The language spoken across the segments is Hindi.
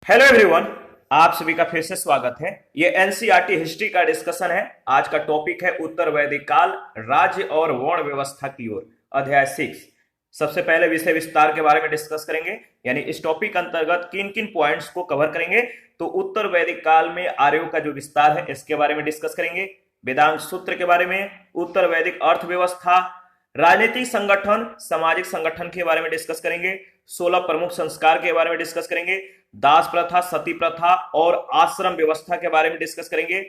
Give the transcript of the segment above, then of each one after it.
Hello everyone. आप सभी का फिर से स्वागत है। ये एनसीईआरटी हिस्ट्री का डिस्कशन है। आज का टॉपिक है उत्तर वैदिक काल, राज्य और वर्ण व्यवस्था की ओर, अध्याय 6। सबसे पहले विषय विस्तार के बारे में डिस्कस करेंगे, यानी इस टॉपिक अंतर्गत किन किन पॉइंट्स को कवर करेंगे। तो उत्तर वैदिक काल में आर्यों का जो विस्तार है इसके बारे में डिस्कस करेंगे, वेदांग सूत्र के बारे में, उत्तर वैदिक अर्थव्यवस्था, राजनीतिक संगठन, सामाजिक संगठन के बारे में डिस्कस करेंगे, 16 प्रमुख संस्कार के बारे में डिस्कस करेंगे, दास प्रथा, सती प्रथा और आश्रम व्यवस्था के बारे में डिस्कस करेंगे,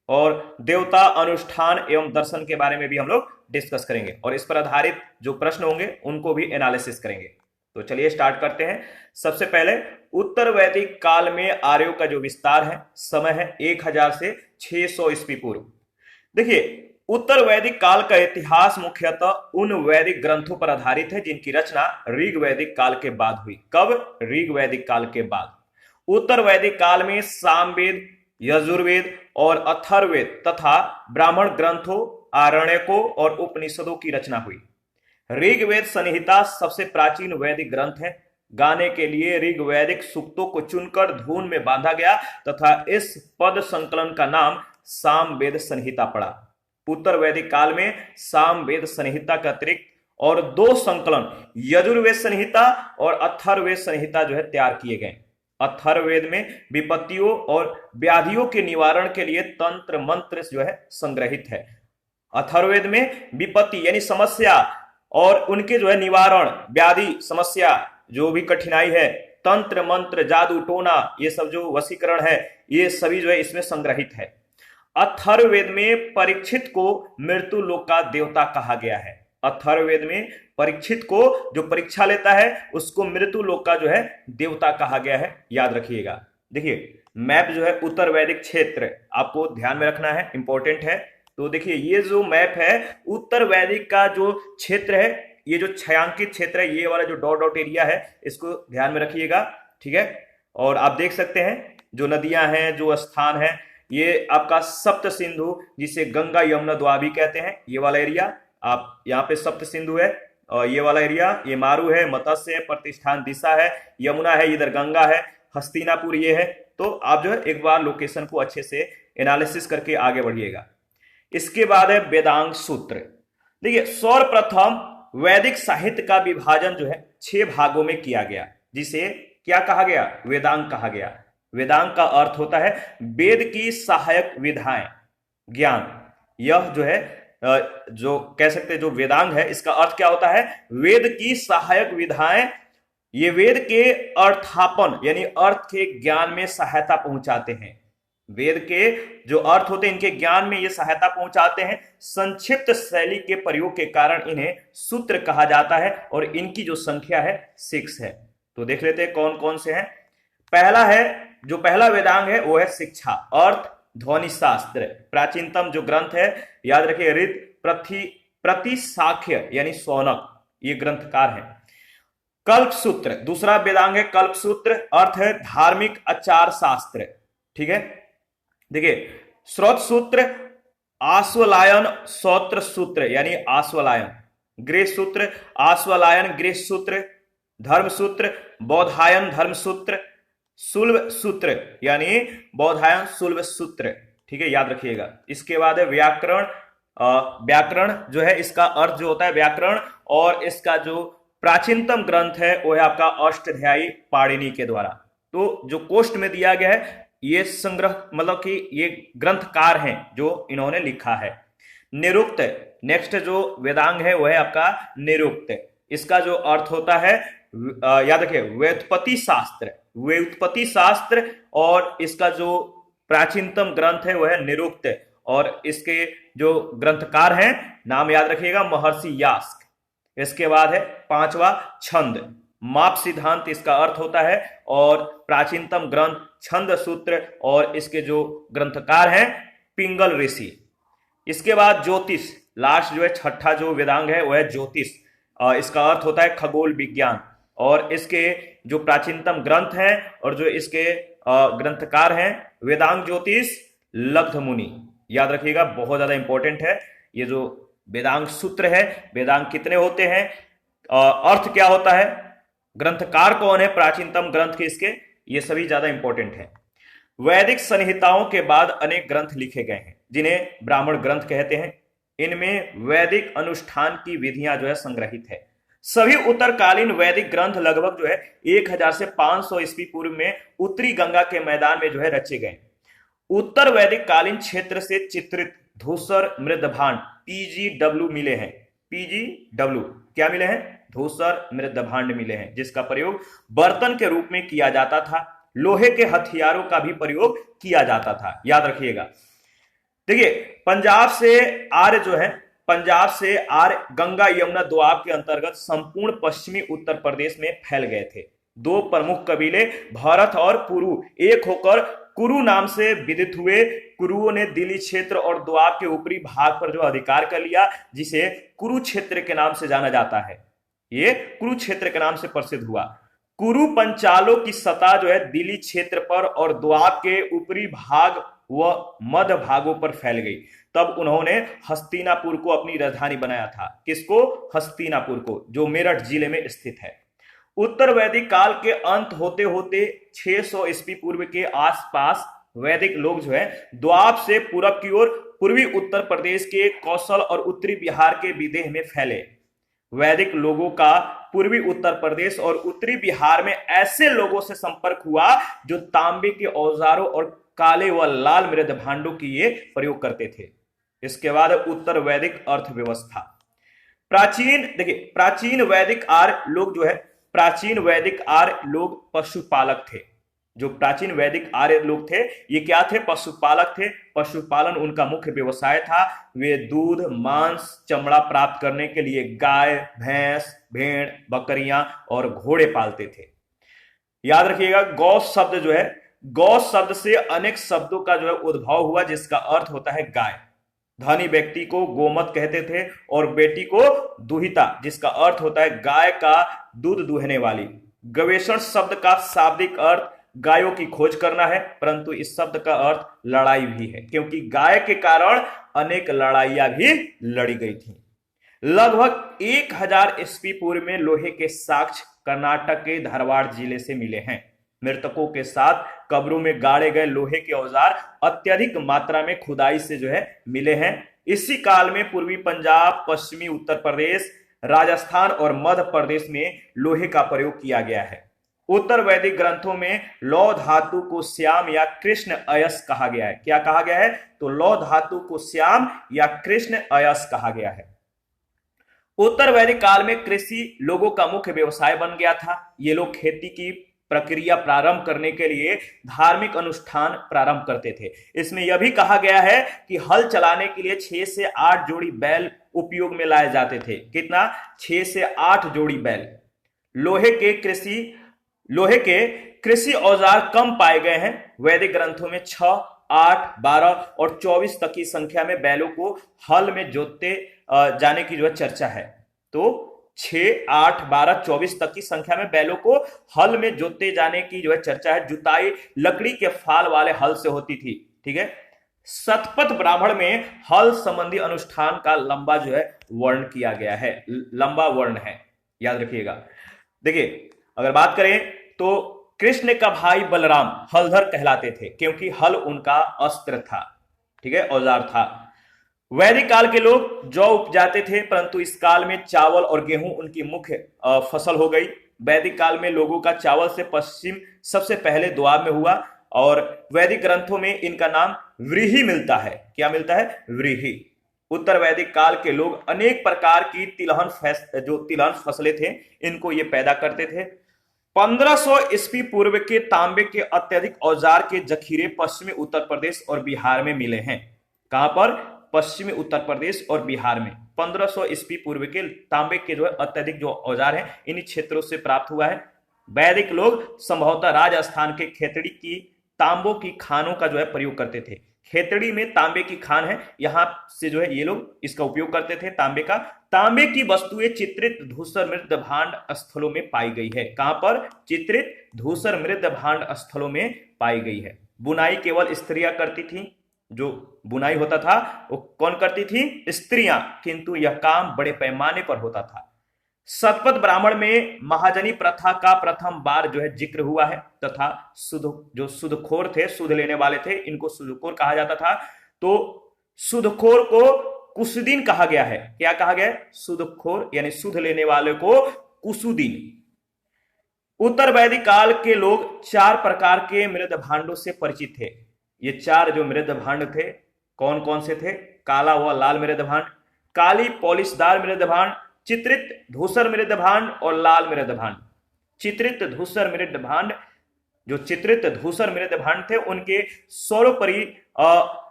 और देवता अनुष्ठान एवं दर्शन के बारे में भी हम लोग डिस्कस करेंगे, और इस पर आधारित जो प्रश्न होंगे उनको भी एनालिसिस करेंगे। तो चलिए स्टार्ट करते हैं। सबसे पहले उत्तर वैदिक काल में आर्यों का जो विस्तार है, समय है 1000 से 600 ईस्वी पूर्व। देखिए, उत्तर वैदिक काल का इतिहास मुख्यतः उन वैदिक ग्रंथों पर आधारित है जिनकी रचना ऋग वैदिक काल के बाद हुई। कब? ऋग वैदिक काल के बाद। उत्तर वैदिक काल में सामवेद, यजुर्वेद और अथर्ववेद तथा ब्राह्मण ग्रंथों, आरण्यकों और उपनिषदों की रचना हुई। ऋग्वेद संहिता सबसे प्राचीन वैदिक ग्रंथ है। गाने के लिए ऋग्वैदिक सूक्तों को चुनकर धुन में बांधा गया तथा इस पद संकलन का नाम सामवेद संहिता पड़ा। उत्तर वैदिक काल में सामवेद संहिता के अतिरिक्त और 2 संकलन, यजुर्वेद संहिता और अथर्ववेद संहिता जो है तैयार किए गए। अथर्ववेद में विपत्तियों और व्याधियों के निवारण के लिए तंत्र मंत्र जो है संग्रहित है। अथर्ववेद में विपत्ति यानी समस्या और उनके जो है निवारण, व्याधि, समस्या, जो भी कठिनाई है, तंत्र मंत्र, जादू टोना, ये सब जो वशीकरण है, ये सभी जो है इसमें संग्रहित है। अथर्ववेद में परीक्षित को मृत्यु लोक का देवता कहा गया है। अथर्ववेद में परीक्षित को जो परीक्षा लेता है उसको मृत्यु लोक का जो है देवता कहा गया है, याद रखिएगा। देखिए, मैप जो है उत्तर वैदिक क्षेत्र आपको ध्यान में रखना है, इंपॉर्टेंट है। तो देखिए, ये जो मैप है उत्तर वैदिक का जो क्षेत्र है, ये जो छायांकित क्षेत्र है, ये वाला जो डॉट डॉट एरिया है, इसको ध्यान में रखिएगा, ठीक है। और आप देख सकते हैं जो नदियां हैं, जो स्थान है, ये आपका सप्त सिंधु, जिसे गंगा यमुना द्वाभी कहते हैं, ये वाला एरिया। आप यहाँ पे सप्त सिंधु है और ये वाला एरिया, ये मारू है, मत्स्य है, प्रतिष्ठान दिशा है, यमुना है, इधर गंगा है, हस्तिनापुर ये है। तो आप जो है एक बार लोकेशन को अच्छे से एनालिसिस करके आगे बढ़िएगा। इसके बाद है वेदांग सूत्र। देखिए, सर्वप्रथम वैदिक साहित्य का विभाजन जो है 6 भागों में किया गया, जिसे क्या कहा गया? वेदांग कहा गया। वेदांग का अर्थ होता है वेद की सहायक विधाएं, ज्ञान। यह जो है जो कह सकते हैं जो वेदांग है, इसका अर्थ क्या होता है? वेद की सहायक विधाएं। ये वेद के अर्थापन यानी अर्थ के ज्ञान में सहायता पहुंचाते हैं। वेद के जो अर्थ होते हैं इनके ज्ञान में ये सहायता पहुंचाते हैं। संक्षिप्त शैली के प्रयोग के कारण इन्हें सूत्र कहा जाता है और इनकी जो संख्या है 6 है। तो देख लेते हैं कौन कौन से हैं। पहला है, जो पहला वेदांग है वो है शिक्षा, अर्थ, ध्वनि शास्त्र। प्राचीनतम जो ग्रंथ है, याद रखिए, ऋत, प्रतिशाख्य यानी शौनक, ये ग्रंथकार है। कल्प सूत्र दूसरा वेदांग है। कल्प सूत्र अर्थ है धार्मिक आचार शास्त्र, ठीक है। देखिए, स्रोत सूत्र, आश्वलायन सौत्र सूत्र यानी आश्वलायन, गृह सूत्र, आश्वलायन गृह सूत्र, धर्म सूत्र, बौधायन धर्म सूत्र, सुल्भ सूत्र यानी बौधायन सुल्भ सूत्र, ठीक है, याद रखिएगा। इसके बाद है व्याकरण। व्याकरण जो है इसका अर्थ जो होता है व्याकरण, और इसका जो प्राचीनतम ग्रंथ है वो है आपका अष्टाध्यायी पाणिनि के द्वारा। तो जो कोष्ट में दिया गया है ये संग्रह, मतलब कि ये ग्रंथकार हैं जो इन्होंने लिखा है। निरुक्त, नेक्स्ट जो वेदांग है वो है आपका निरुक्त। इसका जो अर्थ होता है, याद रखिए, व्युत्पत्ति शास्त्र, व्युत्पत्ति शास्त्र, और इसका जो प्राचीनतम ग्रंथ है वह है निरुक्त, और इसके जो ग्रंथकार हैं नाम याद रखिएगा, महर्षि यास्क। इसके बाद है 5वां छंद, माप सिद्धांत इसका अर्थ होता है, और प्राचीनतम ग्रंथ छंद सूत्र, और इसके जो ग्रंथकार हैं पिंगल ऋषि। इसके बाद ज्योतिष, लास्ट जो है छठा जो वेदांग है वह है ज्योतिष। इसका अर्थ होता है खगोल विज्ञान, और इसके जो प्राचीनतम ग्रंथ हैं और जो इसके ग्रंथकार हैं वेदांग ज्योतिष लब्ध मुनि, याद रखिएगा, बहुत ज्यादा इंपॉर्टेंट है। ये जो वेदांग सूत्र है, वेदांग कितने होते हैं, अर्थ क्या होता है, ग्रंथकार कौन है प्राचीनतम ग्रंथ के, इसके ये सभी ज्यादा इंपॉर्टेंट है। वैदिक संहिताओं के बाद अनेक ग्रंथ लिखे गए हैं जिन्हें ब्राह्मण ग्रंथ कहते हैं। इनमें वैदिक अनुष्ठान की विधियां जो है संग्रहित है। सभी उत्तरकालीन वैदिक ग्रंथ लगभग जो है 1000 से 500 ईस्वी पूर्व में उत्तरी गंगा के मैदान में जो है रचे गए। उत्तर वैदिक कालीन क्षेत्र से चित्रित धूसर मृदभांड पीजीडब्ल्यू मिले हैं। पीजीडब्ल्यू क्या मिले हैं? धूसर मृदभांड मिले हैं, जिसका प्रयोग बर्तन के रूप में किया जाता था। लोहे के हथियारों का भी प्रयोग किया जाता था, याद रखिएगा। देखिए, पंजाब से आर्य जो है, पंजाब से आर्य गंगा यमुना दोआब के अंतर्गत संपूर्ण पश्चिमी उत्तर प्रदेश में फैल गए थे। दो प्रमुख कबीले भरत और पुरु एक होकर कुरु नाम से विदित हुए। कुरुओं ने दिल्ली क्षेत्र और दोआब के ऊपरी भाग पर जो अधिकार कर लिया, जिसे कुरुक्षेत्र के नाम से जाना जाता है। ये कुरुक्षेत्र के नाम से प्रसिद्ध हुआ। कुरु पंचालों की सत्ता जो है दिल्ली क्षेत्र पर और दोआब के ऊपरी भाग व मध्य भागों पर फैल गई। तब उन्होंने हस्तिनापुर को अपनी राजधानी बनाया था। किसको? हस्तिनापुर को, जो मेरठ जिले में स्थित है। उत्तर वैदिक काल के अंत होते होते 600 ईस्वी पूर्व के आसपास वैदिक लोग जो है दोआब से पूरब की ओर पूर्वी उत्तर प्रदेश के कौशल और उत्तरी बिहार के विदेह में फैले। वैदिक लोगों का पूर्वी उत्तर प्रदेश और उत्तरी बिहार में ऐसे लोगों से संपर्क हुआ जो तांबे के औजारों और काले व लाल मृदभांडों की ये प्रयोग करते थे। इसके बाद उत्तर वैदिक अर्थव्यवस्था। प्राचीन वैदिक आर्य लोग जो है, प्राचीन वैदिक आर्य लोग पशुपालक थे। जो प्राचीन वैदिक आर्य लोग थे, ये क्या थे? पशुपालक थे। पशुपालन उनका मुख्य व्यवसाय था। वे दूध, मांस, चमड़ा प्राप्त करने के लिए गाय, भैंस, भेड़, बकरियां और घोड़े पालते थे। याद रखिएगा, गौ शब्द जो है, गौ शब्द से अनेक शब्दों का जो है उद्भव हुआ, जिसका अर्थ होता है गाय। धनी व्यक्ति को गोमत कहते थे और बेटी को दुहिता, जिसका अर्थ होता है गाय का दूध दुहने वाली। गवेषण शब्द का शाब्दिक अर्थ गायों की खोज करना है, परंतु इस शब्द का अर्थ लड़ाई भी है, क्योंकि गाय के कारण अनेक लड़ाइयां भी लड़ी गई थी। लगभग 1000 ईस्वी पूर्व में लोहे के साक्ष्य कर्नाटक के धारवाड़ जिले से मिले हैं। मृतकों के साथ कब्रों में गाड़े गए लोहे के औजार अत्यधिक मात्रा में खुदाई से जो है मिले हैं। इसी काल में पूर्वी पंजाब, पश्चिमी उत्तर प्रदेश, राजस्थान और मध्य प्रदेश में लोहे का प्रयोग किया गया है। उत्तर वैदिक ग्रंथों में लौह धातु को श्याम या कृष्ण अयस कहा गया है। क्या कहा गया है? तो लौह धातु को श्याम या कृष्ण अयस कहा गया है। उत्तर वैदिक काल में कृषि लोगों का मुख्य व्यवसाय बन गया था। ये लोग खेती की प्रक्रिया प्रारंभ करने के लिए धार्मिक अनुष्ठान प्रारंभ करते थे। इसमें यह भी कहा गया है कि हल चलाने के लिए 6 से 8 जोड़ी बैल उपयोग में लाए जाते थे। कितना? 6 से 8 जोड़ी बैल। लोहे के कृषि औजार कम पाए गए हैं। वैदिक ग्रंथों में 6, 8, 12 और 24 तक की संख्या में बैलों को हल में जोतते जाने की जो है चर्चा है। तो 6, 8, 12, 24 तक की संख्या में बैलों को हल में जोते जाने की जो है चर्चा है। जुताई लकड़ी के फाल वाले हल से होती थी। ठीक है। शतपथ ब्राह्मण में हल संबंधी अनुष्ठान का लंबा जो है वर्ण किया गया है, लंबा वर्ण है, याद रखिएगा। देखिए, अगर बात करें तो कृष्ण का भाई बलराम हलधर कहलाते थे, क्योंकि हल उनका अस्त्र था। ठीक है, औजार था। वैदिक काल के लोग जौ उपजाते थे, परंतु इस काल में चावल और गेहूं उनकी मुख्य फसल हो गई। वैदिक काल में लोगों का चावल से पश्चिम सबसे पहले दोआब में हुआ और वैदिक ग्रंथों में इनका नाम व्रीहि मिलता है। क्या मिलता है? व्रीहि। उत्तर वैदिक काल के लोग अनेक प्रकार की तिलहन फसलें थे, इनको ये पैदा करते थे। 1500 ईस्वी पूर्व के तांबे के अत्यधिक औजार के जखीरे पश्चिमी उत्तर प्रदेश और बिहार में मिले हैं। कहां पर? पश्चिमी उत्तर प्रदेश और बिहार में 1500 ईस्वी पूर्व के तांबे के जो है अत्यधिक जो औजार हैं, इन्हीं क्षेत्रों से प्राप्त हुआ है। वैदिक लोग संभवतः राजस्थान के खेतड़ी की तांबों की खानों का जो है प्रयोग करते थे। खेतड़ी में तांबे की खान है, यहां से जो है ये लोग इसका उपयोग करते थे तांबे का। तांबे की वस्तुएं चित्रित धूसर मृद भांड स्थलों में पाई गई है। कहां पर? चित्रित धूसर मृद भांड स्थलों में पाई गई है। बुनाई केवल स्त्रियां करती थी। जो बुनाई होता था वो कौन करती थी? स्त्रियां, किंतु यह काम बड़े पैमाने पर होता था। शतपथ ब्राह्मण में महाजनी प्रथा का प्रथम बार जो है जिक्र हुआ है तथा जो सुदखोर थे, सुध लेने वाले थे, इनको सुदखोर कहा जाता था। तो सुदखोर को कुसुदीन कहा गया है। क्या कहा गया है? सुदखोर यानी सुध लेने वाले को कुसुदीन। उत्तर वैदिक काल के लोग 4 प्रकार के मृद भांडों से परिचित थे। ये 4 जो मृद भांड थे कौन कौन से थे? काला व लाल मृद भांड, काली पॉलिशदार मृद भांड, चित्रित धूसर मृद भांड और लाल मृद भांड। चित्रित धूसर मृद भांड, जो चित्रित धूसर मृद भांड थे उनके सर्वोपरि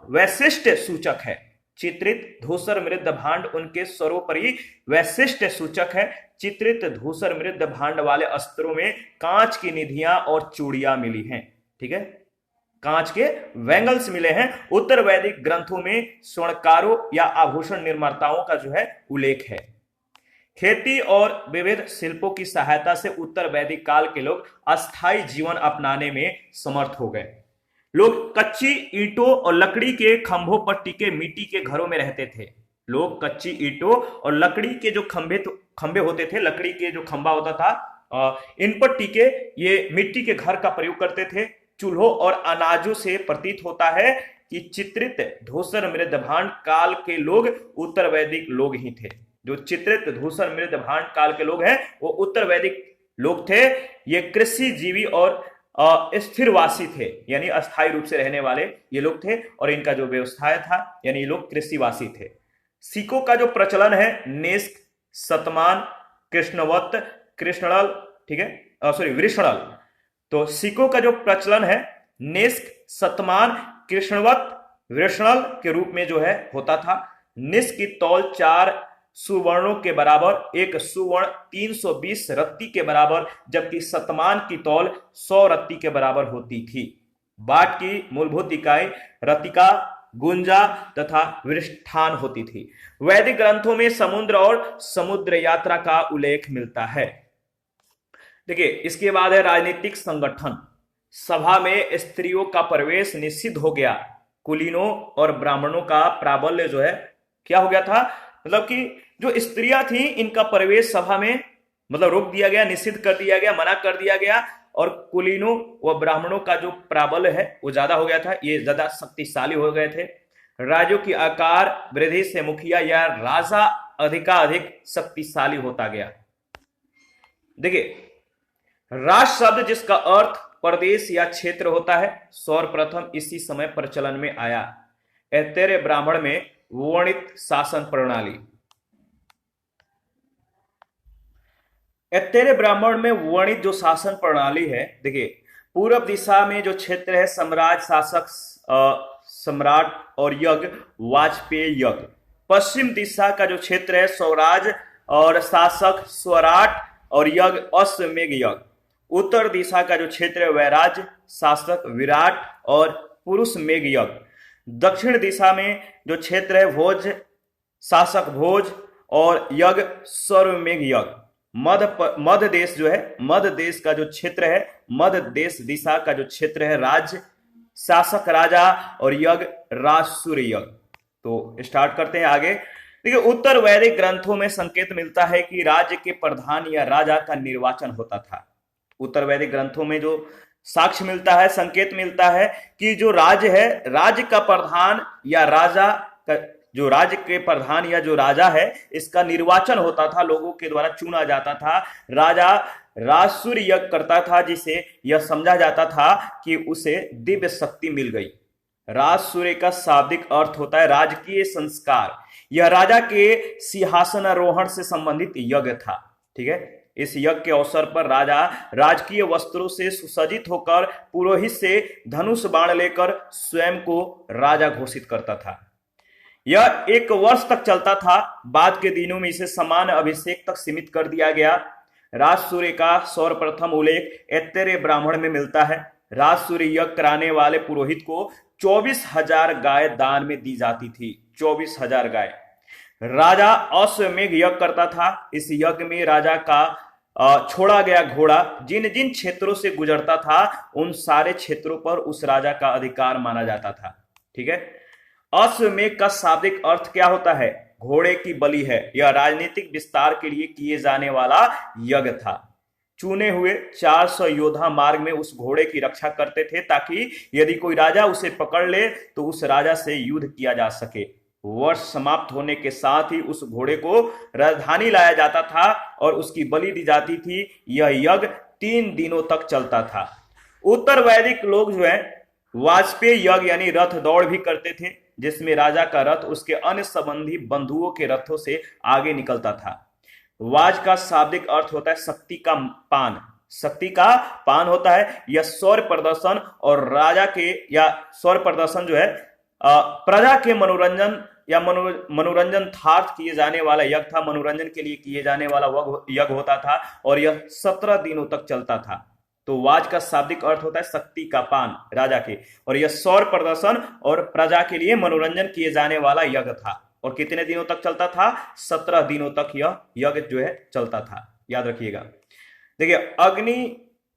वैशिष्ट सूचक है। चित्रित धूसर मृद भांड उनके सर्वोपरि वैशिष्ट सूचक है। चित्रित धूसर मृद भांड वाले अस्त्रों में कांच की निधियां और चूड़ियां मिली हैं। ठीक है, कांच के वेंगल्स मिले हैं। उत्तर वैदिक ग्रंथों में स्वर्णकारों या आभूषण निर्माताओं का जो है उल्लेख है। खेती और विविध शिल्पों की सहायता से उत्तर वैदिक काल के लोग अस्थायी जीवन अपनाने में समर्थ हो गए। लोग कच्ची ईंटों और लकड़ी के खंभों पर टिके मिट्टी के घरों में रहते थे। लोग कच्ची ईंटों और लकड़ी के जो खंभे होते थे, लकड़ी के जो खंभा होता था, इन पर टिके ये मिट्टी के घर का प्रयोग करते थे। चूल्हों और अनाजों से प्रतीत होता है कि चित्रित धूसर मृद भांड काल के लोग उत्तर वैदिक लोग ही थे। जो चित्रित धूसर मृद भांड काल के लोग हैं वो उत्तर वैदिक लोग थे। ये कृषि जीवी और स्थिरवासी थे, यानी अस्थायी रूप से रहने वाले ये लोग थे। और इनका जो व्यवसाय था यानी ये लोग कृषिवासी थे। सिक्कों का जो प्रचलन है नेस्क, शतमान, कृष्णवत, कृष्णल, ठीक है, वृषणल। तो सिक्कों का जो प्रचलन है नेस्क, शतमान, कृष्णवत, वृषणल के रूप में जो है होता था। निस्क की तौल 4 सुवर्णों के बराबर, एक सुवर्ण 320 रत्ती के बराबर, जबकि शतमान की तौल 100 रत्ती के बराबर होती थी। बाट की मूलभूत इकाई रतिका, गुंजा तथा वृष्ठान होती थी। वैदिक ग्रंथों में समुद्र और समुद्र यात्रा का उल्लेख मिलता है। देखिए, इसके बाद है राजनीतिक संगठन। सभा में स्त्रियों का प्रवेश निषिद्ध हो गया। कुलीनों और ब्राह्मणों का प्राबल्य जो है क्या हो गया था, मतलब कि जो स्त्रियां थी इनका प्रवेश सभा में मतलब रोक दिया गया, निषिद्ध कर दिया गया, मना कर दिया गया। और कुलीनों व ब्राह्मणों का जो प्राबल्य है वो ज्यादा हो गया था, ये ज्यादा शक्तिशाली हो गए थे। राज्यों की आकार वृद्धि से मुखिया या राजा अधिकाधिक शक्तिशाली होता गया। देखिए, राज शब्द जिसका अर्थ प्रदेश या क्षेत्र होता है सर्वप्रथम इसी समय प्रचलन में आया। ऐतरेय ब्राह्मण में वर्णित शासन प्रणाली। ऐतरेय ब्राह्मण में वर्णित जो शासन प्रणाली है, देखिए, पूर्व दिशा में जो क्षेत्र है सम्राट, शासक, सम्राट और यज्ञ, वाजपेयी यज्ञ। पश्चिम दिशा का जो क्षेत्र है स्वराज और शासक, स्वराट और यज्ञ, अश्वमेघ यज्ञ। उत्तर दिशा का जो क्षेत्र है वैराज, शासक, विराट और पुरुष मेघ यज्ञ। दक्षिण दिशा में जो क्षेत्र है भोज, शासक भोज और यज्ञ, सर्वमेघ यज्ञ। मध्य देश जो है, मध्य देश का जो क्षेत्र है, मध्य देश दिशा का जो क्षेत्र है राज्य, शासक राजा और यज्ञ, राजसूर्य यज्ञ। तो स्टार्ट करते हैं आगे। देखिए, उत्तर वैदिक ग्रंथों में संकेत मिलता है कि राज्य के प्रधान या राजा का निर्वाचन होता था। उत्तर वैदिक ग्रंथों में जो साक्ष्य मिलता है, संकेत मिलता है कि जो राज्य है, राज्य का प्रधान या राजा का, जो राज्य के प्रधान या जो राजा है, इसका निर्वाचन होता था, लोगों के द्वारा चुना जाता था। राजा राजसूर्य यज्ञ करता था, जिसे यह समझा जाता था कि उसे दिव्य शक्ति मिल गई। राजसूर्य का शाब्दिक अर्थ होता है राजकीय संस्कार। यह राजा के सिंहासनारोहण से संबंधित यज्ञ था। ठीक है, इस यज्ञ के अवसर पर राजा राजकीय वस्त्रों से सुसज्जित होकर पुरोहित से धनुष बाण लेकर स्वयं को राजा घोषित करता था। यह 1 वर्ष तक चलता था। बाद के दिनों में इसे सामान्य अभिषेक तक सीमित कर दिया गया। राजसूर्य का सर्वप्रथम उल्लेख ऐतरेय ब्राह्मण में मिलता है। राजसूर्य यज्ञ कराने वाले पुरोहित को 24,000 गाय दान में दी जाती थी। 24,000 गाय। राजा अश्वमेघ यज्ञ करता था। इस यज्ञ में राजा का छोड़ा गया घोड़ा जिन जिन क्षेत्रों से गुजरता था उन सारे क्षेत्रों पर उस राजा का अधिकार माना जाता था। ठीक है, अश्वमेघ का शाब्दिक अर्थ क्या होता है? घोड़े की बलि है। यह राजनीतिक विस्तार के लिए किए जाने वाला यज्ञ था। चुने हुए 400 योद्धा मार्ग में उस घोड़े की रक्षा करते थे ताकि यदि कोई राजा उसे पकड़ ले तो उस राजा से युद्ध किया जा सके। वर्ष समाप्त होने के साथ ही उस घोड़े को राजधानी लाया जाता था और उसकी बलि दी जाती थी। यह यज्ञ 3 दिनों तक चलता था। उत्तर वैदिक लोग जो है वाजपेयी यज्ञ यानी रथ दौड़ भी करते थे, जिसमें राजा का रथ उसके अन्य संबंधी बंधुओं के रथों से आगे निकलता था। वाज का शाब्दिक अर्थ होता है शक्ति का पान। शक्ति का पान होता है यह सौर्य प्रदर्शन और राजा के या सौर्य प्रदर्शन जो है प्रजा के मनोरंजन या मनोरंजनार्थ किए जाने वाला यज्ञ था। मनोरंजन के लिए किए जाने वाला यज्ञ होता था और यह 17 दिनों तक चलता था। तो वाज का शाब्दिक अर्थ होता है शक्ति का पान राजा के, और यह सौर्य प्रदर्शन और प्रजा के लिए मनोरंजन किए जाने वाला यज्ञ था। और कितने दिनों तक चलता था? 17 दिनों तक यह यज्ञ जो है चलता था। याद रखिएगा। देखिए,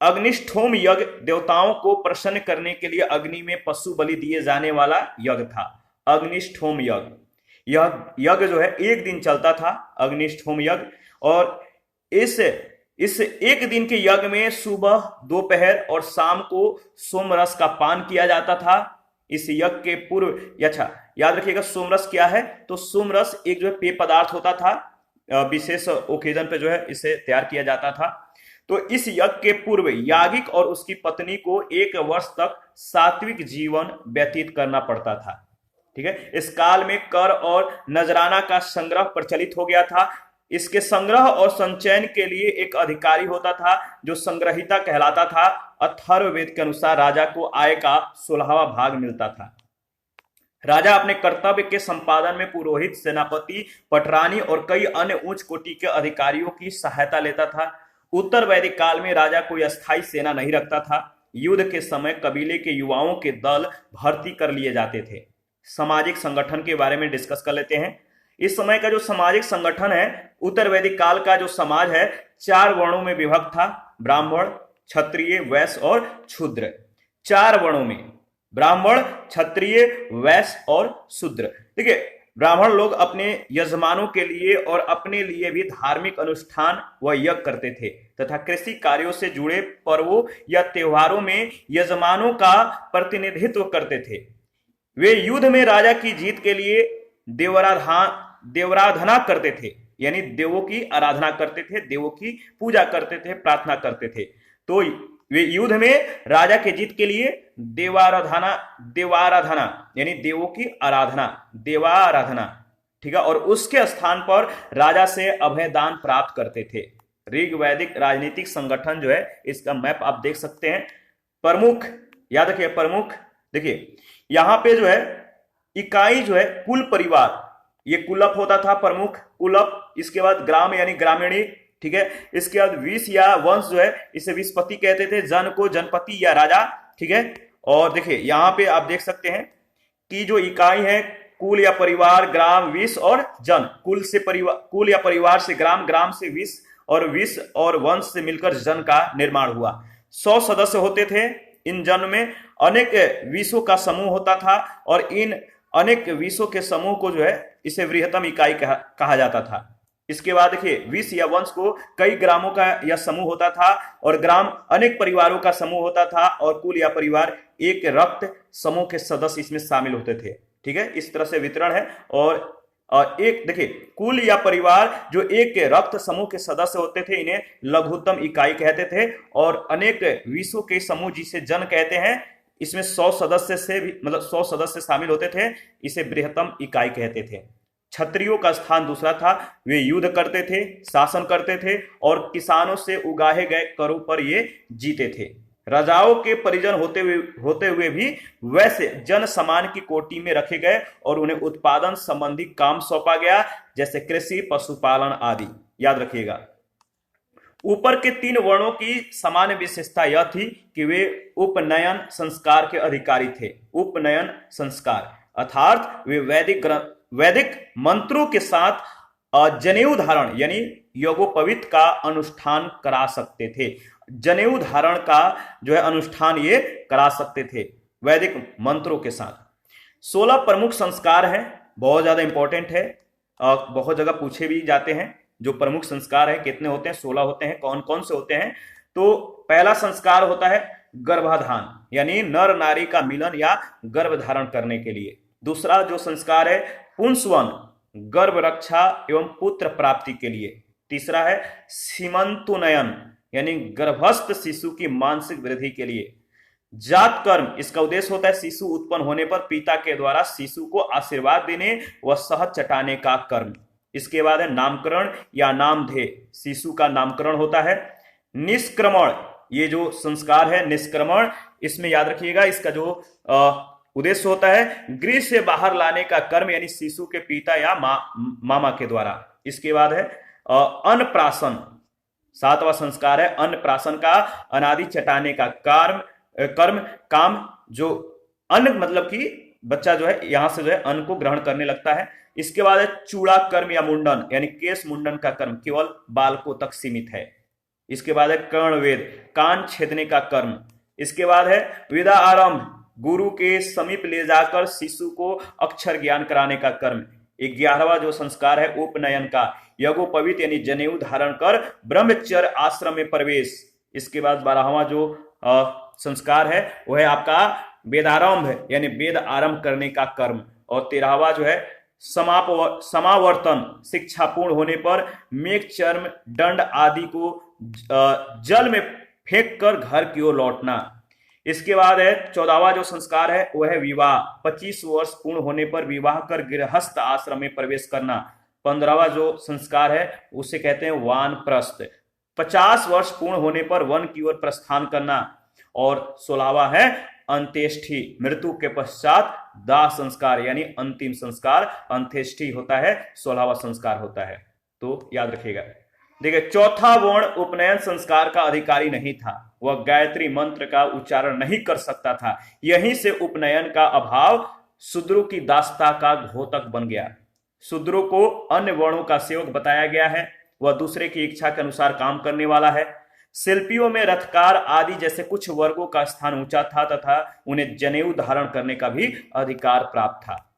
अग्निष्ठोम यज्ञ देवताओं को प्रसन्न करने के लिए अग्नि में पशु बलि दिए जाने वाला यज्ञ था। अग्निष्ठोम यज्ञ, यह यज्ञ जो है 1 दिन चलता था, अग्निष्ठोम यज्ञ। और इस 1 दिन के यज्ञ में सुबह, दोपहर और शाम को सोमरस का पान किया जाता था। इस यज्ञ के पूर्व अच्छा याद रखिएगा, सोमरस क्या है? तो सोमरस एक जो है पेय पदार्थ होता था, विशेष ओकेजन पे जो है इसे तैयार किया जाता था। तो इस यज्ञ के पूर्व यागिक और उसकी पत्नी को 1 वर्ष तक सात्विक जीवन व्यतीत करना पड़ता था। ठीक है, इस काल में कर और नजराना का संग्रह प्रचलित हो गया था। इसके संग्रह और संचयन के लिए एक अधिकारी होता था जो संग्रहिता कहलाता था। अथर्ववेद के अनुसार राजा को आय का 16वां भाग मिलता था। राजा अपने कर्तव्य के संपादन में पुरोहित, सेनापति, पटरानी और कई अन्य उच्च कोटि के अधिकारियों की सहायता लेता था। उत्तर वैदिक काल में राजा कोई अस्थायी सेना नहीं रखता था। युद्ध के समय कबीले के युवाओं के दल भर्ती कर लिए जाते थे। सामाजिक संगठन के बारे में डिस्कस कर लेते हैं। इस समय का जो सामाजिक संगठन है, उत्तर वैदिक काल का जो समाज है 4 वर्णों में विभक्त था। ब्राह्मण, क्षत्रिय, वैश्य और शूद्र। 4 वर्णों में ब्राह्मण, क्षत्रिय, वैश्य और शूद्र। देखिए, ब्राह्मण लोग अपने यजमानों के लिए और अपने लिए भी धार्मिक अनुष्ठान व यज्ञ करते थे तथा कृषि कार्यों से जुड़े पर्वों या त्योहारों में यजमानों का प्रतिनिधित्व करते थे। वे युद्ध में राजा की जीत के लिए देवराधना करते थे, यानी देवों की आराधना करते थे, देवों की पूजा करते थे, प्रार्थना करते थे। तो वे युद्ध में राजा के जीत के लिए देवाराधना यानी देवों की आराधना, देवाराधना, ठीक है, और उसके स्थान पर राजा से अभयदान प्राप्त करते थे। ऋग वैदिक राजनीतिक संगठन जो है, इसका मैप आप देख सकते हैं। प्रमुख, याद रखिए प्रमुख। देखिए यहां पे जो है इकाई जो है कुल परिवार, ये कुलप होता था, प्रमुख कुलप। इसके बाद ग्राम यानी ग्रामीणी, ठीक है। इसके बाद विष या वंश जो है इसे विषपति कहते थे, जन को जनपति या राजा, ठीक है। और देखिए यहां पे आप देख सकते हैं कि जो इकाई है कुल या परिवार, ग्राम, विष और जन। कुल से परिवार, कुल या परिवार से ग्राम, ग्राम से विष और विष और वंश से मिलकर जन का निर्माण हुआ। 100 सदस्य होते थे। इन जन में अनेक विषों का समूह होता था और इन अनेक विषों के समूह को जो है इसे बृहत्तम इकाई कहा जाता था। इसके बाद देखिए विष या वंश को कई ग्रामों का यह समूह होता था और ग्राम अनेक परिवारों का समूह होता था और कुल या परिवार एक रक्त समूह के सदस्य इसमें शामिल होते थे, ठीक है। इस तरह से वितरण है। और एक देखिए कुल या परिवार जो एक रक्त समूह के सदस्य होते थे इन्हें लघुत्तम इकाई कहते थे, और अनेक विषों के समूह जिसे जन कहते हैं, इसमें 100 सदस्य से भी मतलब 100 सदस्य शामिल होते थे, इसे बृहत्तम इकाई कहते थे। क्षत्रियों का स्थान दूसरा था। वे युद्ध करते थे, शासन करते थे और किसानों से उगाए गए करों पर ये जीते थे। राजाओं के परिजन होते हुए भी वैसे जन समान की कोटि में रखे गए और उन्हें उत्पादन संबंधी काम सौंपा गया, जैसे कृषि, पशुपालन आदि। याद रखिएगा, ऊपर के 3 वर्णों की सामान्य विशेषता यह थी कि वे उपनयन संस्कार के अधिकारी थे। उपनयन संस्कार अर्थात वे वैदिक मंत्रों के साथ जनेऊ धारण यानी यज्ञोपवीत का अनुष्ठान करा सकते थे। जनेऊ धारण का जो है अनुष्ठान ये करा सकते थे वैदिक मंत्रों के साथ। 16 प्रमुख संस्कार हैं, बहुत ज्यादा इंपॉर्टेंट है। बहुत जगह पूछे भी जाते हैं। जो प्रमुख संस्कार है कितने होते हैं? 16 होते हैं। कौन कौन से होते हैं? तो पहला संस्कार होता है गर्भाधान, यानी नर नारी का मिलन या गर्भ धारण करने के लिए। दूसरा जो संस्कार है पुंसवन, गर्भ रक्षा एवं पुत्र प्राप्ति के लिए। तीसरा है सीमंतुनयन, यानी गर्भस्थ शिशु की मानसिक वृद्धि के लिए। जात कर्म, इसका उद्देश्य होता है शिशु उत्पन्न होने पर पिता के द्वारा शिशु को आशीर्वाद देने व शहद चटाने का कर्म। इसके बाद है नामकरण या नामधेय, शिशु का नामकरण होता है। निष्क्रमण, ये जो संस्कार है निष्क्रमण, इसमें याद रखिएगा इसका जो उद्देश्य होता है गृह से बाहर लाने का कर्म, यानी शिशु के पिता या मामा के द्वारा। इसके बाद है अन्नप्राशन, सातवां संस्कार है अन्नप्राशन का अनादि चटाने का कर्म काम, जो अन्न मतलब कि बच्चा जो है यहां से जो है अन्न को ग्रहण करने लगता है। इसके बाद है चूड़ा कर्म या मुंडन, यानी केश मुंडन का कर्म केवल बालकों तक सीमित है। इसके बाद है कर्णवेद, कान छेदने का कर्म। इसके बाद है विदा आरंभ, गुरु के समीप ले जाकर शिशु को अक्षर ज्ञान कराने का कर्म। 11वां जो संस्कार है उपनयन का, यज्ञोपवीत यानी जनेऊ धारण कर ब्रह्मचर्य आश्रम में प्रवेश। इसके बाद 12वां जो संस्कार है वह है आपका वेदारंभ, यानी वेद आरंभ करने का कर्म। और 13वां जो है समावर्तन, शिक्षा पूर्ण होने पर मेघ चर्म दंड आदि को जल में फेंक कर घर की ओर लौटना। इसके बाद है 14वां जो संस्कार है वह है विवाह, 25 वर्ष पूर्ण होने पर विवाह कर गृहस्थ आश्रम में प्रवेश करना। 15वां जो संस्कार है उसे कहते हैं वानप्रस्थ, 50 वर्ष पूर्ण होने पर वन की ओर प्रस्थान करना। और 16वां है अंत्येष्टि, मृत्यु के पश्चात दाह संस्कार, यानी अंतिम संस्कार अंत्येष्टि होता है, 16वां संस्कार होता है। तो याद रखिएगा। देखिए, चौथा वर्ण उपनयन संस्कार का अधिकारी नहीं था, वह गायत्री मंत्र का उच्चारण नहीं कर सकता था। यहीं से उपनयन का अभाव शूद्रों की दासता का घोतक बन गया। शूद्रों को अन्य वर्णों का सेवक बताया गया है, वह दूसरे की इच्छा के अनुसार काम करने वाला है। शिल्पियों में रथकार आदि जैसे कुछ वर्गों का स्थान ऊंचा था तथा उन्हें जनेऊ धारण करने का भी अधिकार प्राप्त था।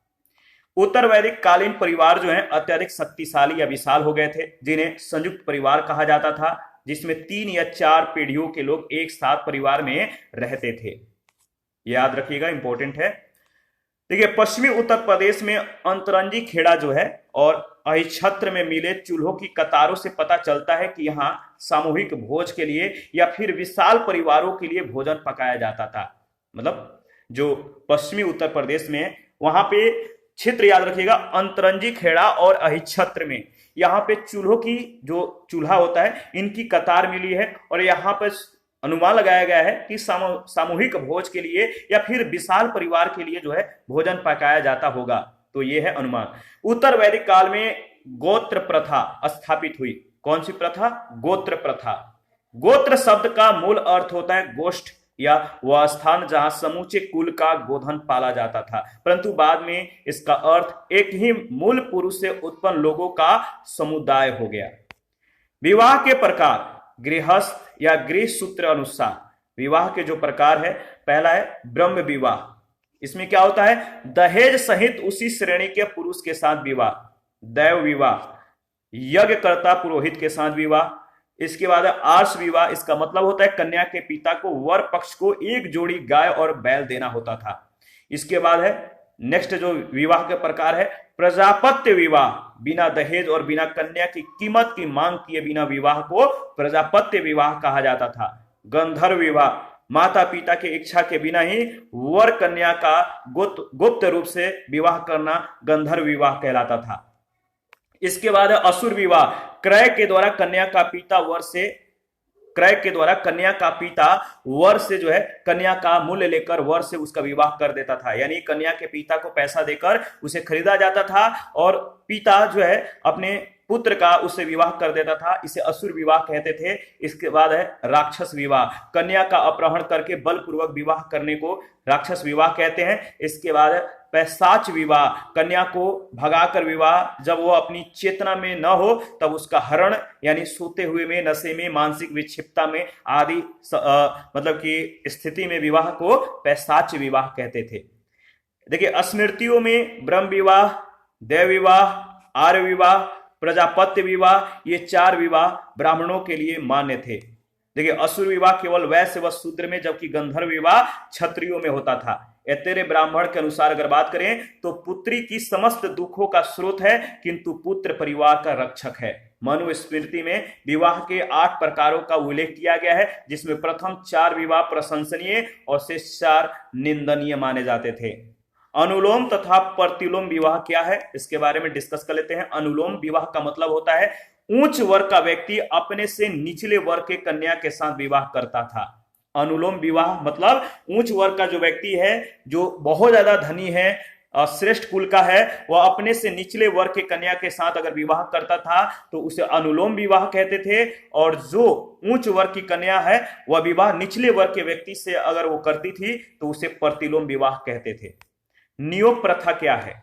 उत्तर वैदिक कालीन परिवार जो है अत्यधिक शक्तिशाली या विशाल हो गए थे, जिन्हें संयुक्त परिवार कहा जाता था, जिसमें 3 या 4 पीढ़ियों के लोग एक साथ परिवार में रहते थे। याद रखिएगा, इंपॉर्टेंट है। देखिए, पश्चिमी उत्तर प्रदेश में अंतरंजी खेड़ा जो है और अहिछत्र में मिले चूल्हों की कतारों से पता चलता है कि यहाँ सामूहिक भोज के लिए या फिर विशाल परिवारों के लिए भोजन पकाया जाता था। मतलब जो पश्चिमी उत्तर प्रदेश में वहां पे क्षेत्र याद रखिएगा, अंतरंजी खेड़ा और अहिछत्र में, यहाँ पे चूल्हों की जो चूल्हा होता है इनकी कतार मिली है और यहाँ पर अनुमान लगाया गया है कि सामूहिक भोज के लिए या फिर विशाल परिवार के लिए जो है भोजन पकाया जाता होगा। तो ये है अनुमान। उत्तर वैदिक काल में गोत्र प्रथा स्थापित हुई। कौन सी प्रथा? गोत्र प्रथा। गोत्र शब्द का मूल अर्थ होता है गोष्ठ या वह स्थान जहां समूचे कुल का गोधन पाला जाता था, परंतु बाद में इसका अर्थ एक ही मूल पुरुष से उत्पन्न लोगों का समुदाय हो गया। विवाह के प्रकार, गृहस्थ या गृह सूत्र अनुसार विवाह के जो प्रकार है, पहला है ब्रह्म विवाह। इसमें क्या होता है? दहेज सहित उसी श्रेणी के पुरुष के साथ विवाह। दैव विवाह, यज्ञकर्ता पुरोहित के साथ विवाह। इसके बाद आर्ष विवाह, इसका मतलब होता है कन्या के पिता को वर पक्ष को एक जोड़ी गाय और बैल देना होता था। इसके बाद है नेक्स्ट जो विवाह के प्रकार है प्रजापत्य विवाह, बिना दहेज और बिना कन्या की कीमत की मांग किए बिना विवाह को प्रजापत्य विवाह कहा जाता था। गंधर्व विवाह, माता पिता की इच्छा के बिना ही वर कन्या का गुप्त रूप से विवाह करना गंधर्व विवाह कहलाता था। इसके बाद है असुर विवाह, क्रय के द्वारा कन्या का पिता वर से जो है कन्या का मूल्य लेकर वर से उसका विवाह कर देता था, यानी कन्या के पिता को पैसा देकर उसे खरीदा जाता था और पिता जो है अपने पुत्र का उससे विवाह कर देता था। इसे असुर विवाह कहते थे। इसके बाद है राक्षस विवाह, कन्या का अपहरण करके बलपूर्वक विवाह करने को राक्षस विवाह कहते हैं। इसके बाद है पैशाच विवाह, कन्या को भगाकर विवाह, जब वो अपनी चेतना में न हो तब उसका हरण, यानी सोते हुए में, नशे में, मानसिक विक्षिप्तता में आदि मतलब की स्थिति में विवाह को पैशाच विवाह कहते थे। देखिए, स्मृतियों में ब्रह्म विवाह, देव विवाह, आर्य विवाह, प्रजापत्य विवाह, ये 4 विवाह ब्राह्मणों के लिए मान्य थे। देखिए, असुर विवाह केवल वैश्य व शूद्र में, जबकि गंधर्व विवाह क्षत्रियों में होता था। ऐतरेय ब्राह्मण के अनुसार अगर बात करें तो पुत्री की समस्त दुखों का स्रोत है, किंतु पुत्र परिवार का रक्षक है। मनुस्मृति में विवाह के 8 प्रकारों का उल्लेख किया गया है, जिसमें प्रथम 4 विवाह प्रशंसनीय और शेष 4 निंदनीय माने जाते थे। अनुलोम तथा प्रतिलोम विवाह क्या है, इसके बारे में डिस्कस कर लेते हैं। अनुलोम विवाह का मतलब होता है उच्च वर्ग का व्यक्ति अपने से निचले वर्ग के कन्या के साथ विवाह करता था। अनुलोम विवाह मतलब उच्च वर्ग का जो व्यक्ति है, जो बहुत ज्यादा धनी है, श्रेष्ठ कुल का है, वह अपने से निचले वर्ग के कन्या के साथ अगर विवाह करता था तो उसे अनुलोम विवाह कहते थे। और जो उच्च वर्ग की कन्या है वह विवाह निचले वर्ग के व्यक्ति से अगर वो करती थी तो उसे प्रतिलोम विवाह कहते थे। नियोग प्रथा क्या है?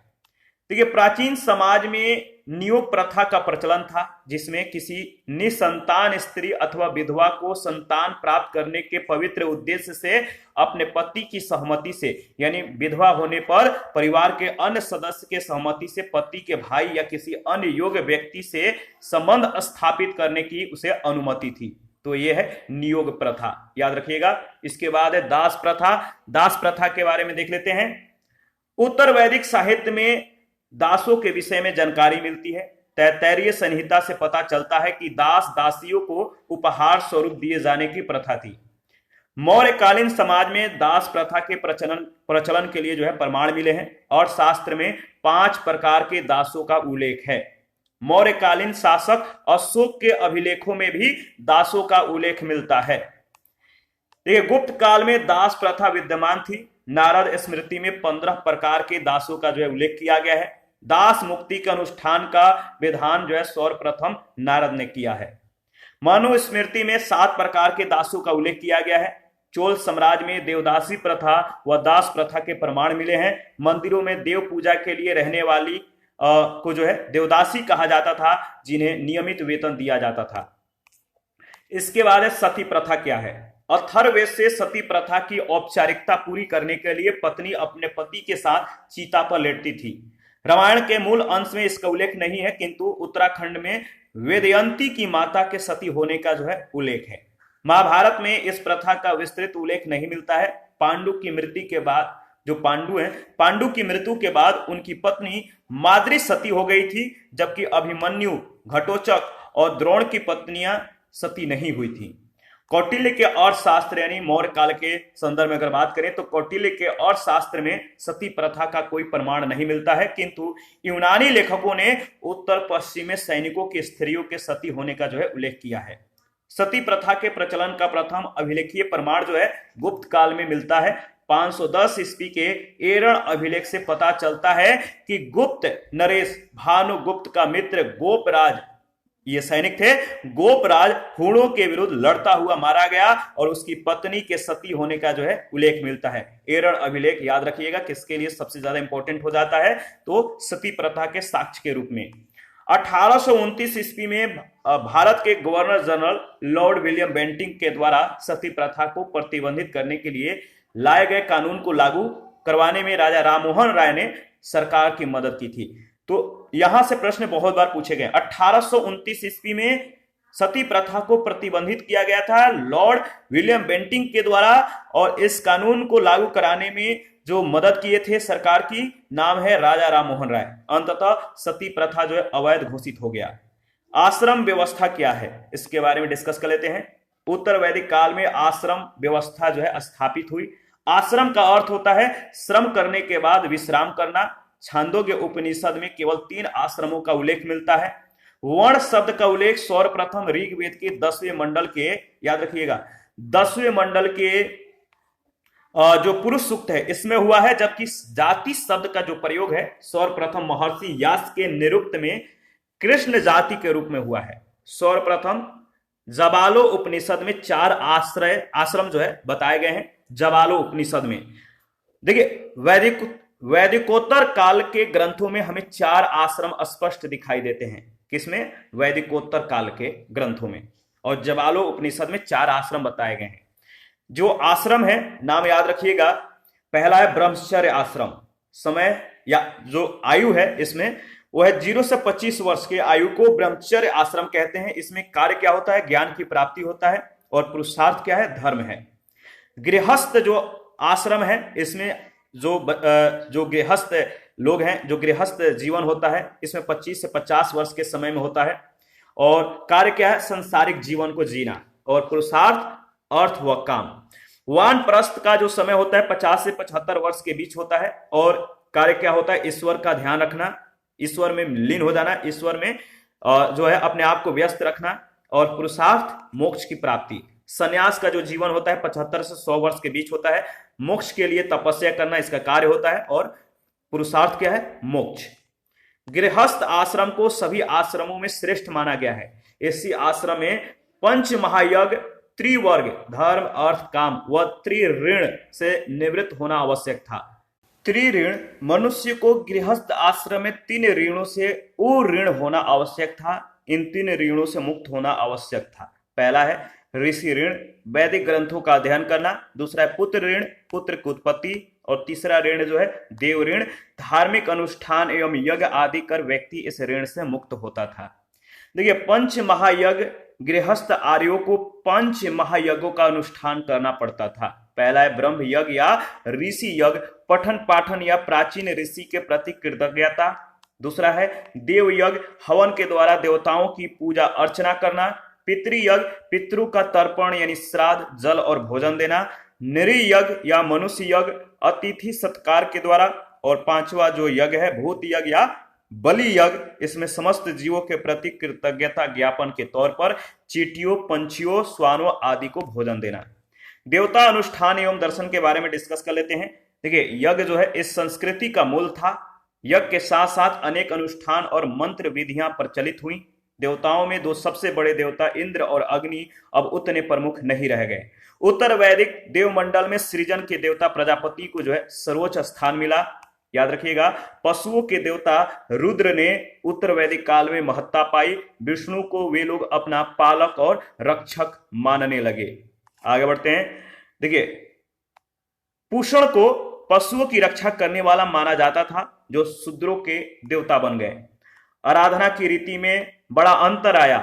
देखिए, प्राचीन समाज में नियोग प्रथा का प्रचलन था, जिसमें किसी निसंतान स्त्री अथवा विधवा को संतान प्राप्त करने के पवित्र उद्देश्य से अपने पति की सहमति से, यानी विधवा होने पर परिवार के अन्य सदस्य के सहमति से पति के भाई या किसी अन्य योग्य व्यक्ति से संबंध स्थापित करने की उसे अनुमति थी। तो यह है नियोग प्रथा, याद रखिएगा। इसके बाद है दास प्रथा। दास प्रथा के बारे में देख लेते हैं। उत्तर वैदिक साहित्य में दासों के विषय में जानकारी मिलती है। तैत्तिरीय संहिता से पता चलता है कि दास दासियों को उपहार स्वरूप दिए जाने की प्रथा थी। मौर्यकालीन समाज में दास प्रथा के प्रचलन के लिए जो है प्रमाण मिले हैं, और शास्त्र में 5 प्रकार के दासों का उल्लेख है। मौर्यकालीन शासक अशोक के अभिलेखों में भी दासों का उल्लेख मिलता है। देखिए, गुप्त काल में दास प्रथा विद्यमान थी। नारद स्मृति में 15 प्रकार के दासों का जो है उल्लेख किया गया है। दास मुक्ति के अनुष्ठान का विधान जो है सर्वप्रथम नारद ने किया है। मनुस्मृति में 7 प्रकार के दासों का उल्लेख किया गया है। चोल साम्राज्य में देवदासी प्रथा व दास प्रथा के प्रमाण मिले हैं। मंदिरों में देव पूजा के लिए रहने वाली को जो है देवदासी कहा जाता था, जिन्हें नियमित वेतन दिया जाता था। इसके बाद है सती प्रथा क्या है? अथर्ववेद से सती प्रथा की औपचारिकता पूरी करने के लिए पत्नी अपने पति के साथ चिता पर लेटती थी। रामायण के मूल अंश में इसका उल्लेख नहीं है, किंतु उत्तराखंड में वेदयंती की माता के सती होने का जो है उल्लेख है। महाभारत में इस प्रथा का विस्तृत उल्लेख नहीं मिलता है। पांडु की मृत्यु के बाद, जो पांडु हैं, पांडु की मृत्यु के बाद उनकी पत्नी माद्री सती हो गई थी, जबकि अभिमन्यु, घटोत्कच और द्रोण की पत्नियां सती नहीं हुई थी। कौटिल्य के अर्थशास्त्र यानी मौर्य काल के संदर्भ में अगर बात करें तो कौटिल्य के अर्थशास्त्र में सती प्रथा का कोई प्रमाण नहीं मिलता है, किंतु यूनानी लेखकों ने उत्तर पश्चिम में सैनिकों की स्त्रियों के सती होने का जो है उल्लेख किया है। सती प्रथा के प्रचलन का प्रथम अभिलेखीय प्रमाण जो है गुप्त काल में मिलता है। 510 ईस्वी के एरण अभिलेख से पता चलता है कि गुप्त नरेश भानुगुप्त का मित्र गोपराज, ये सैनिक थे, गोपराज हूणों के विरुद्ध लड़ता हुआ मारा गया और उसकी पत्नी के सती होने का जो है उल्लेख मिलता है। एरण अभिलेख याद रखिएगा किसके लिए सबसे ज्यादा इंपॉर्टेंट हो जाता है, तो सती प्रथा के साक्ष्य के रूप में। 1829 ईस्वी में भारत के governor general Lord William Bentinck के द्वारा सती प्रथा को प्रतिबंधित करने के लिए लाए गए कानून को लागू करवाने में राजा राममोहन राय ने सरकार की मदद की थी। तो यहां से प्रश्न बहुत बार पूछे गए। 1829 ईस्वी में सती प्रथा को प्रतिबंधित किया गया था लॉर्ड विलियम बेंटिंक के द्वारा, और इस कानून को लागू कराने में जो मदद किए थे सरकार की, नाम है राजा राममोहन राय। अंततः सती प्रथा जो है अवैध घोषित हो गया। आश्रम व्यवस्था क्या है, इसके बारे में डिस्कस कर लेते हैं। उत्तर वैदिक काल में आश्रम व्यवस्था जो है स्थापित हुई। आश्रम का अर्थ होता है श्रम करने के बाद विश्राम करना। छांदोग्य उपनिषद में केवल 3 आश्रमों का उल्लेख मिलता है। वर्ण शब्द का उल्लेख सर्वप्रथम ऋग्वेद के 10वें मंडल के, याद रखिएगा 10वें मंडल के जो पुरुष सूक्त है इसमें हुआ है, जबकि जाति शब्द का जो प्रयोग है सर्वप्रथम महर्षि व्यास के निरुक्त में कृष्ण जाति के रूप में हुआ है। सर्वप्रथम जबालो उपनिषद में 4 आश्रम जो है बताए गए हैं। जबालो उपनिषद में देखिए वैदिकोत्तर काल के ग्रंथों में हमें 4 आश्रम स्पष्ट दिखाई देते हैं। किसमें? वैदिकोत्तर काल के ग्रंथों में। और जबालो उपनिषद में 4 आश्रम बताए गए हैं। जो आश्रम है नाम याद रखिएगा। पहला है ब्रह्मचर्य आश्रम। समय या जो आयु है इसमें वह 0 से 25 वर्ष के आयु को ब्रह्मचर्य आश्रम कहते हैं। इसमें कार्य क्या होता है? ज्ञान की प्राप्ति होता है। और पुरुषार्थ क्या है? धर्म है। गृहस्थ जो आश्रम है, इसमें जो गृहस्थ लोग हैं, जो गृहस्थ जीवन होता है, इसमें 25 से 50 वर्ष के समय में होता है। और कार्य क्या है? संसारिक जीवन को जीना। और पुरुषार्थ अर्थ व काम। वानप्रस्थ का जो समय होता है 50 से 75 वर्ष के बीच होता है। और कार्य क्या होता है? ईश्वर का ध्यान रखना, ईश्वर में लीन हो जाना, ईश्वर में जो है अपने आप को व्यस्त रखना। और पुरुषार्थ मोक्ष की प्राप्ति। संन्यास का जो जीवन होता है 75 से 100 वर्ष के बीच होता है। मोक्ष के लिए तपस्या करना इसका कार्य होता है। और पुरुषार्थ क्या है? मोक्ष। गृहस्थ आश्रम को सभी आश्रमों में श्रेष्ठ माना गया है। इसी आश्रम में पंच महायज्ञ, त्रिवर्ग धर्म अर्थ काम व त्रिऋण से निवृत्त होना आवश्यक था। त्रिऋण मनुष्य को गृहस्थ आश्रम में 3 ऋणों से उऋण होना आवश्यक था। इन 3 ऋणों से मुक्त होना आवश्यक था। पहला है ऋषि ऋण, वैदिक ग्रंथों का अध्ययन करना। दूसरा है पुत्र ऋण, पुत्र की उत्पत्ति। और तीसरा ऋण जो है देव ऋण, धार्मिक अनुष्ठान एवं यज्ञ आदि कर व्यक्ति इस ऋण से मुक्त होता था। देखिए, पंच महायज्ञ, गृहस्थ आर्यों को 5 महायज्ञों का अनुष्ठान करना पड़ता था। पहला है ब्रह्म यज्ञ या ऋषि यज्ञ, पठन पाठन या प्राचीन ऋषि के प्रति कृतज्ञता। दूसरा है देव यज्ञ, हवन के द्वारा देवताओं की पूजा अर्चना करना। पितृयज्ञ, पितृ का तर्पण यानी श्राद्ध, जल और भोजन देना। नृयज्ञ या मनुष्य यज्ञ, अतिथि सत्कार के द्वारा। और 5वां जो यज्ञ है भूत यज्ञ या बलि यज्ञ, इसमें समस्त जीवों के प्रति कृतज्ञता ज्ञापन के तौर पर चींटियों, पंछियों, श्वानों आदि को भोजन देना। देवता अनुष्ठान एवं दर्शन के बारे में डिस्कस कर लेते हैं। देखिए, यज्ञ जो है इस संस्कृति का मूल था। यज्ञ के साथ साथ अनेक अनुष्ठान और मंत्र विधियां प्रचलित हुई। देवताओं में 2 सबसे बड़े देवता इंद्र और अग्नि अब उतने प्रमुख नहीं रह गए। उत्तर वैदिक देवमंडल में सृजन के देवता प्रजापति को जो है सर्वोच्च स्थान मिला। याद रखिएगा, पशुओं के देवता रुद्र ने उत्तर वैदिक काल में महत्ता पाई। विष्णु को वे लोग अपना पालक और रक्षक मानने लगे। आगे बढ़ते हैं। देखिए, पूषण को पशुओं की रक्षा करने वाला माना जाता था, जो शूद्रों के देवता बन गए। आराधना की रीति में बड़ा अंतर आया।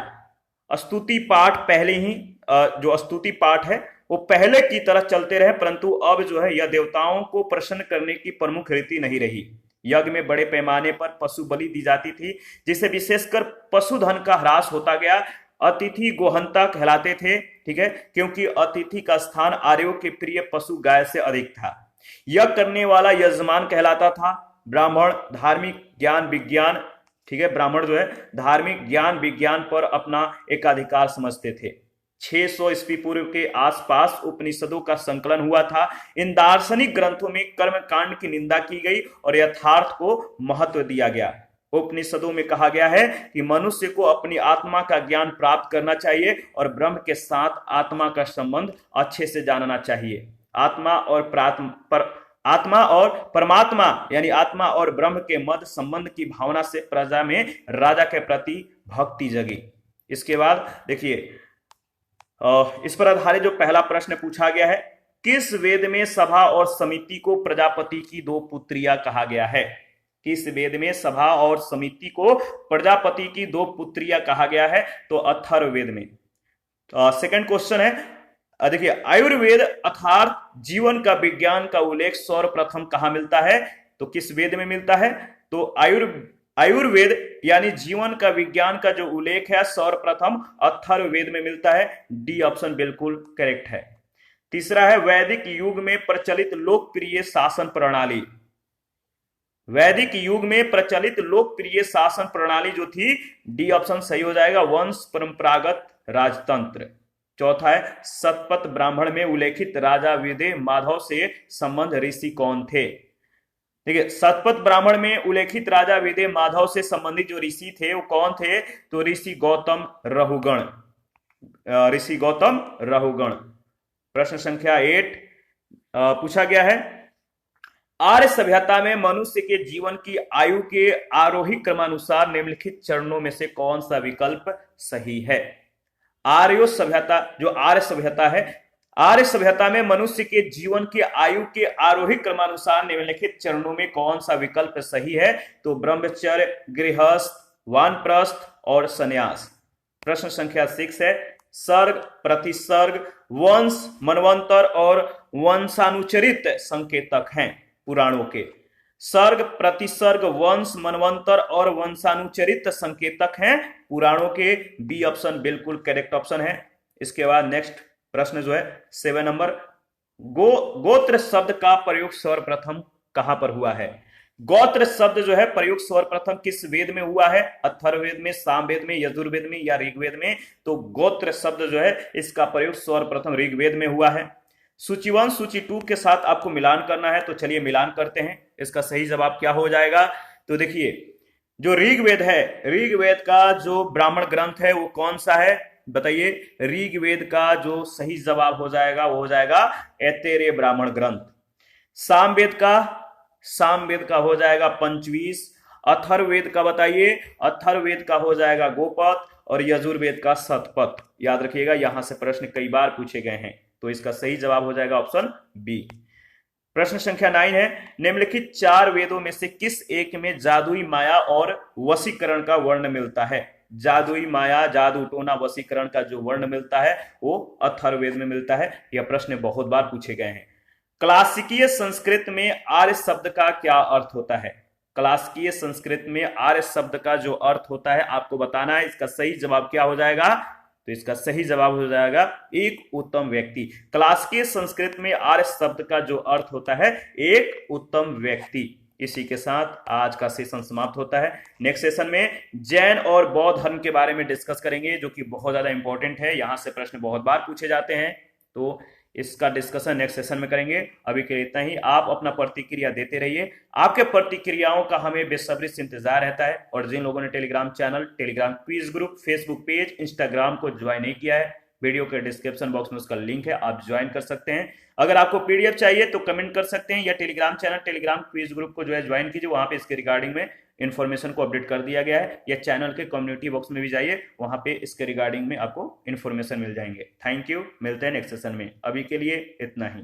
स्तुति पाठ पहले ही जो स्तुति पाठ है वो पहले की तरह चलते रहे, परंतु अब जो है यह देवताओं को प्रसन्न करने की प्रमुख रीति नहीं रही। यज्ञ में बड़े पैमाने पर पशु बलि दी जाती थी, जिससे विशेषकर पशुधन का ह्रास होता गया। अतिथि गोहंता कहलाते थे, ठीक है, क्योंकि अतिथि का स्थान आर्यों के प्रिय पशु गाय से अधिक था। यज्ञ करने वाला यजमान कहलाता था। ब्राह्मण धार्मिक ज्ञान विज्ञान, ठीक है, ब्राह्मण जो है धार्मिक ज्ञान विज्ञान पर अपना एकाधिकार समझते थे। 600 ईस्वी पूर्व के आसपास उपनिषदों का संकलन हुआ था। इन दार्शनिक ग्रंथों में कर्म कांड की निंदा की गई और यथार्थ को महत्व दिया गया। उपनिषदों में कहा गया है कि मनुष्य को अपनी आत्मा का ज्ञान प्राप्त करना चाहिए और ब्रह्म के साथ आत्मा का संबंध अच्छे से जानना चाहिए। आत्मा और परमात्मा यानी आत्मा और ब्रह्म के मध्य संबंध की भावना से प्रजा में राजा के प्रति भक्ति जगी। इसके बाद देखिए, इस पर आधारित जो पहला प्रश्न पूछा गया है, किस वेद में सभा और समिति को प्रजापति की 2 पुत्रियां कहा गया है? किस वेद में सभा और समिति को प्रजापति की 2 पुत्रियां कहा गया है? तो अथर्ववेद में। सेकंड क्वेश्चन है, देखिए, आयुर्वेद अर्थात जीवन का विज्ञान का उल्लेख सर्वप्रथम कहां मिलता है? तो किस वेद में मिलता है? तो आयुर्वेद यानी जीवन का विज्ञान का जो उल्लेख है सर्वप्रथम अथर्ववेद में मिलता है। डी ऑप्शन बिल्कुल करेक्ट है। तीसरा है वैदिक युग में प्रचलित लोकप्रिय शासन प्रणाली। वैदिक युग में प्रचलित लोकप्रिय शासन प्रणाली जो थी, डी ऑप्शन सही हो जाएगा, वंश परंपरागत राजतंत्र। चौथा है शतपथ ब्राह्मण में उल्लेखित राजा विदे माधव से संबंध ऋषि कौन थे? देखिए, शतपथ ब्राह्मण में उल्लेखित राजा विदे माधव से संबंधित जो ऋषि थे वो कौन थे? तो ऋषि गौतम रहुगण। ऋषि गौतम रहुगण। प्रश्न संख्या 8 पूछा गया है, आर्य सभ्यता में मनुष्य के जीवन की आयु के आरोही क्रमानुसार निम्नलिखित चरणों में से कौन सा विकल्प सही है? आर्य सभ्यता, जो आर्य सभ्यता है, आर्य सभ्यता में मनुष्य के जीवन की आयु के आरोही क्रमानुसार निम्नलिखित चरणों में कौन सा विकल्प सही है? तो ब्रह्मचर्य, गृहस्थ, वानप्रस्थ और संन्यास। प्रश्न संख्या 6 है, सर्ग, प्रतिसर्ग, वंश, मनवंतर और वंशानुचरित संकेतक हैं पुराणों के। सर्ग, प्रतिसर्ग, वंश, मनवंतर और वंशानुचरित संकेतक हैं पुराणों के। बी ऑप्शन बिल्कुल करेक्ट ऑप्शन है। इसके बाद नेक्स्ट प्रश्न जो है 7 नंबर, गोत्र शब्द का प्रयोग सर्वप्रथम कहां पर हुआ है? गोत्र शब्द जो है प्रयोग सर्वप्रथम किस वेद में हुआ है? अथर्ववेद में, सामवेद में, यजुर्वेद में या ऋग्वेद में? तो गोत्र शब्द जो है इसका प्रयोग सर्वप्रथम ऋग्वेद में हुआ है। सूची 1 सूची 2 के साथ आपको मिलान करना है, तो चलिए मिलान करते हैं। इसका सही जवाब क्या हो जाएगा? तो देखिए, जो ऋग्वेद है, ऋग्वेद का जो ब्राह्मण ग्रंथ है वो कौन सा है? बताइए। ऋग्वेद का जो सही जवाब हो जाएगा वो हो जाएगा ऐतरेय ब्राह्मण ग्रंथ। सामवेद का हो जाएगा पंचवीस। अथर्ववेद का बताइए। अथर्ववेद का हो जाएगा गोपथ और यजुर्वेद का शतपथ। याद रखिएगा, यहां से प्रश्न कई बार पूछे गए हैं, तो इसका सही जवाब हो जाएगा ऑप्शन बी। प्रश्न संख्या 9 है, निम्नलिखित 4 वेदों में से किस एक में जादुई माया और वशीकरण का वर्ण मिलता है? जादुई माया, जादू टोना, वशीकरण का जो वर्ण मिलता है वो अथर्ववेद में मिलता है। यह प्रश्न बहुत बार पूछे गए हैं। क्लासिकीय संस्कृत में आर्य शब्द का क्या अर्थ होता है? क्लासिकीय संस्कृत में आर्य शब्द का जो अर्थ होता है आपको बताना है। इसका सही जवाब क्या हो जाएगा? तो इसका सही जवाब हो जाएगा एक उत्तम व्यक्ति। क्लासिकीय संस्कृत में आर्य शब्द का जो अर्थ होता है एक उत्तम व्यक्ति। इसी के साथ आज का सेशन समाप्त होता है। नेक्स्ट सेशन में जैन और बौद्ध धर्म के बारे में डिस्कस करेंगे, जो कि बहुत ज्यादा इंपॉर्टेंट है। यहां से प्रश्न बहुत बार पूछे जाते हैं, तो इसका डिस्कशन नेक्स्ट सेशन में करेंगे। अभी के लिए इतना ही। आप अपना प्रतिक्रिया देते रहिए। आपके प्रतिक्रियाओं का हमें बेसब्री से इंतजार रहता है। और जिन लोगों ने Telegram channel, Telegram quiz group, Facebook page, Instagram को ज्वाइन नहीं किया है, वीडियो के डिस्क्रिप्शन बॉक्स में उसका लिंक है, आप ज्वाइन कर सकते हैं। अगर आपको पीडीएफ चाहिए तो कमेंट कर सकते हैं, या Telegram channel, Telegram quiz group को जो है ज्वाइन कीजिए। वहां पे इसके रिगार्डिंग में इन्फॉर्मेशन को अपडेट कर दिया गया है। या चैनल के कम्युनिटी बॉक्स में भी जाइए, वहां पे इसके रिगार्डिंग में आपको इन्फॉर्मेशन मिल जाएंगे। थैंक यू, मिलते हैं नेक्स्ट सेशन में। अभी के लिए इतना ही।